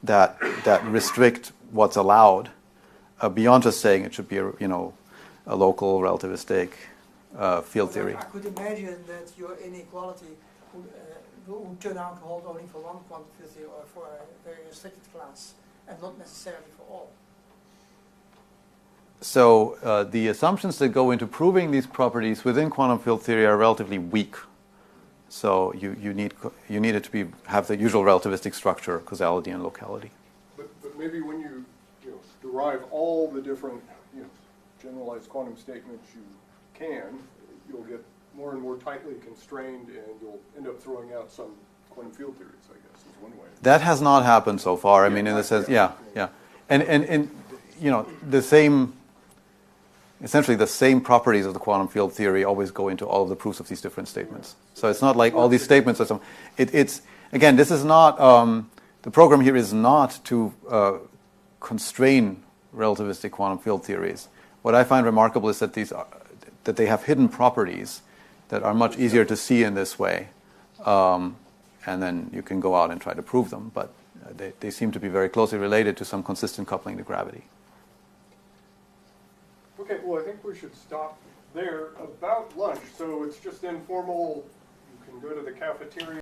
that restrict what's allowed beyond just saying it should be a local relativistic field But theory. I could imagine that your inequality would turn out to hold only for one quantum field theory or for a very restricted class, and not necessarily for all. So the assumptions that go into proving these properties within quantum field theory are relatively weak. So you need it to have the usual relativistic structure, causality and locality. But maybe when you derive all the different generalized quantum statements you can, you'll get more and more tightly constrained, and you'll end up throwing out some quantum field theories, I guess, is one way. That has not happened so far. I mean, in the sense, yeah. And essentially the same properties of the quantum field theory always go into all of the proofs of these different statements. So it's not like all these statements are some. It's again, this is not the program here is not to constrain relativistic quantum field theories. What I find remarkable is that they have hidden properties that are much easier to see in this way, and then you can go out and try to prove them. But they seem to be very closely related to some consistent coupling to gravity. Okay, well, I think we should stop there about lunch. So it's just informal. You can go to the cafeteria.